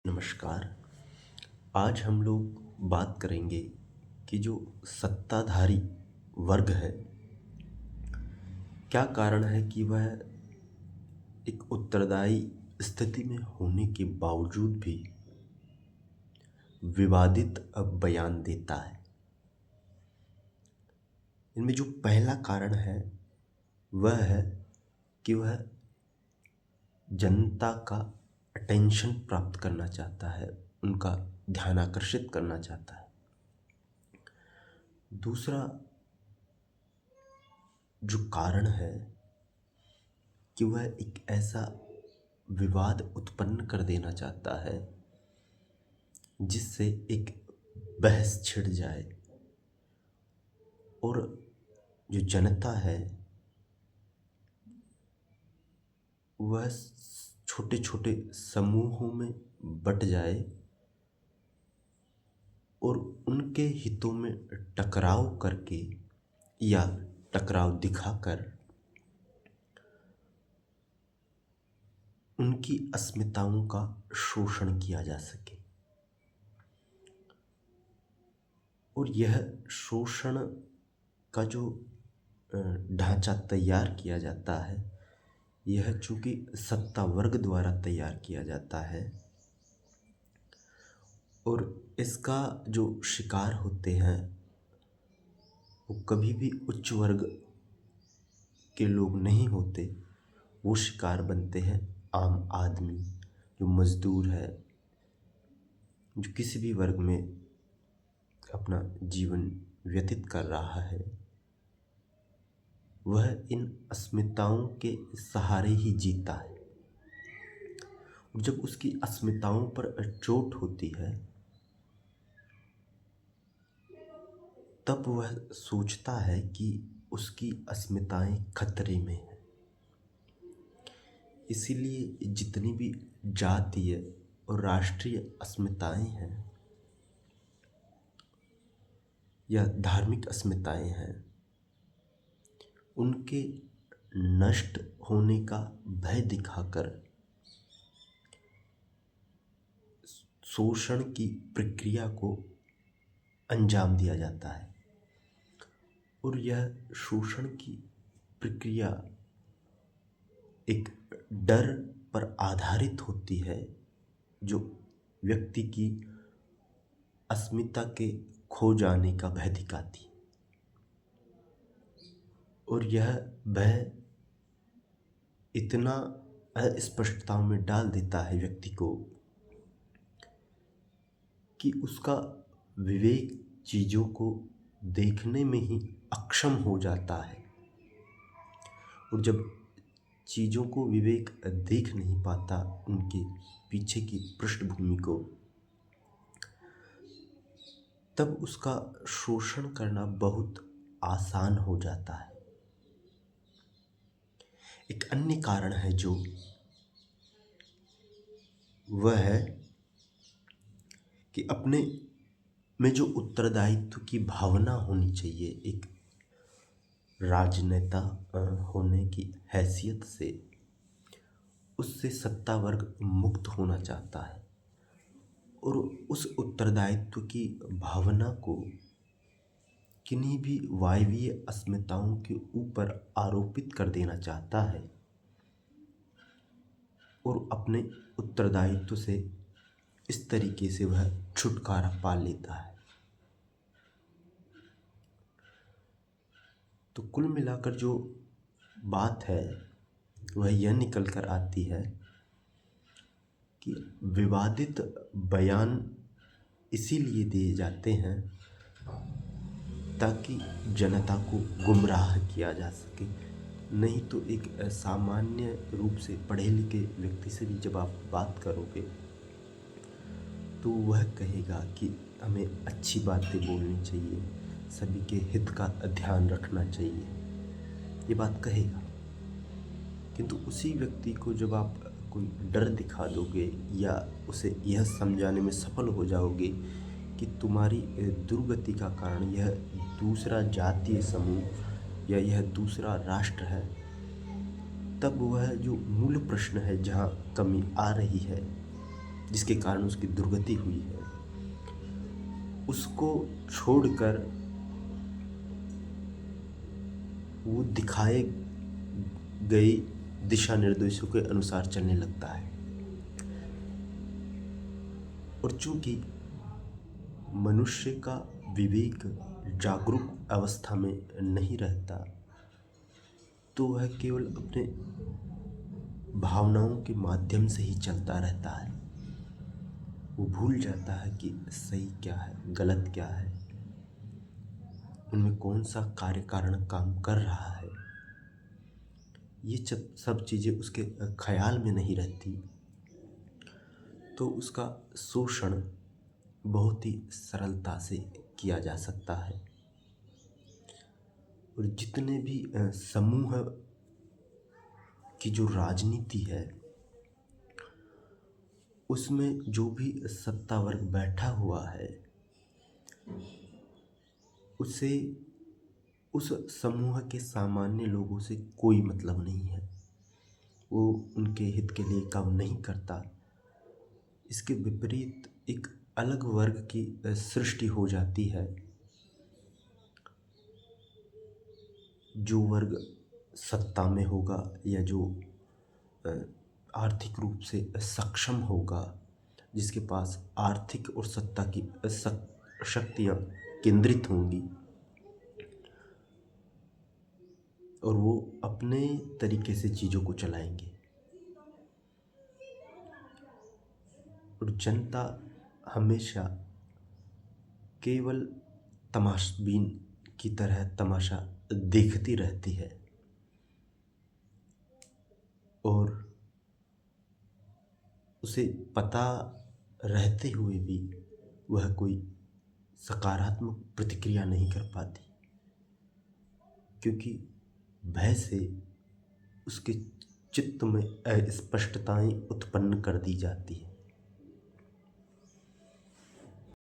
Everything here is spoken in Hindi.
नमस्कार। आज हम लोग बात करेंगे कि जो सत्ताधारी वर्ग है, क्या कारण है कि वह एक उत्तरदायी स्थिति में होने के बावजूद भी विवादित बयान देता है। इनमें जो पहला कारण है वह है कि वह जनता का अटेंशन प्राप्त करना चाहता है, उनका ध्यान आकर्षित करना चाहता है। दूसरा जो कारण है कि वह एक ऐसा विवाद उत्पन्न कर देना चाहता है जिससे एक बहस छिड़ जाए और जो जनता है वह छोटे छोटे समूहों में बट जाए और उनके हितों में टकराव करके या टकराव दिखाकर उनकी अस्मिताओं का शोषण किया जा सके। और यह शोषण का जो ढांचा तैयार किया जाता है, यह चूंकि सत्ता वर्ग द्वारा तैयार किया जाता है और इसका जो शिकार होते हैं वो कभी भी उच्च वर्ग के लोग नहीं होते, वो शिकार बनते हैं आम आदमी, जो मजदूर है, जो किसी भी वर्ग में अपना जीवन व्यतीत कर रहा है, वह इन अस्मिताओं के सहारे ही जीता है। और जब उसकी अस्मिताओं पर चोट होती है तब वह सोचता है कि उसकी अस्मिताएं खतरे में हैं। इसीलिए जितनी भी जातीय और राष्ट्रीय अस्मिताएं हैं या धार्मिक अस्मिताएं हैं, उनके नष्ट होने का भय दिखाकर शोषण की प्रक्रिया को अंजाम दिया जाता है। और यह शोषण की प्रक्रिया एक डर पर आधारित होती है जो व्यक्ति की अस्मिता के खो जाने का भय दिखाती है। और यह भय इतना अस्पष्टताओं में डाल देता है व्यक्ति को कि उसका विवेक चीज़ों को देखने में ही अक्षम हो जाता है। और जब चीज़ों को विवेक देख नहीं पाता, उनके पीछे की पृष्ठभूमि को, तब उसका शोषण करना बहुत आसान हो जाता है। एक अन्य कारण है जो वह है कि अपने में जो उत्तरदायित्व की भावना होनी चाहिए, एक राजनेता होने की हैसियत से, उससे सत्ता वर्ग मुक्त होना चाहता है और उस उत्तरदायित्व की भावना को किन्हीं भी वायवीय अस्मिताओं के ऊपर आरोपित कर देना चाहता है और अपने उत्तरदायित्व से इस तरीके से वह छुटकारा पा लेता है। तो कुल मिलाकर जो बात है वह यह निकल कर आती है कि विवादित बयान इसीलिए दिए जाते हैं ताकि जनता को गुमराह किया जा सके। नहीं तो एक सामान्य रूप से पढ़े लिखे व्यक्ति से भी जब आप बात करोगे तो वह कहेगा कि हमें अच्छी बातें बोलनी चाहिए, सभी के हित का ध्यान रखना चाहिए, ये बात कहेगा। किंतु उसी व्यक्ति को जब आप कोई डर दिखा दोगे या उसे यह समझाने में सफल हो जाओगे कि तुम्हारी दुर्गति का कारण यह दूसरा जातीय समूह या यह दूसरा राष्ट्र है, तब वह जो मूल प्रश्न है जहाँ कमी आ रही है जिसके कारण उसकी दुर्गति हुई है, उसको छोड़कर वो दिखाए गए दिशा निर्देशों के अनुसार चलने लगता है। और चूंकि मनुष्य का विवेक जागरूक अवस्था में नहीं रहता, तो वह केवल अपने भावनाओं के माध्यम से ही चलता रहता है। वो भूल जाता है कि सही क्या है, गलत क्या है, उनमें कौन सा कार्य कारण काम कर रहा है। ये सब चीज़ें उसके ख्याल में नहीं रहती, तो उसका शोषण बहुत ही सरलता से किया जा सकता है। और जितने भी समूह की जो राजनीति है, उसमें जो भी सत्ता वर्ग बैठा हुआ है, उसे उस समूह के सामान्य लोगों से कोई मतलब नहीं है। वो उनके हित के लिए काम नहीं करता। इसके विपरीत एक अलग वर्ग की सृष्टि हो जाती है, जो वर्ग सत्ता में होगा या जो आर्थिक रूप से सक्षम होगा, जिसके पास आर्थिक और सत्ता की शक्तियाँ केंद्रित होंगी, और वो अपने तरीके से चीज़ों को चलाएंगे। और जनता हमेशा केवल तमाशबीन की तरह तमाशा देखती रहती है, और उसे पता रहते हुए भी वह कोई सकारात्मक प्रतिक्रिया नहीं कर पाती, क्योंकि भय से उसके चित्त में अस्पष्टताएं उत्पन्न कर दी जाती है।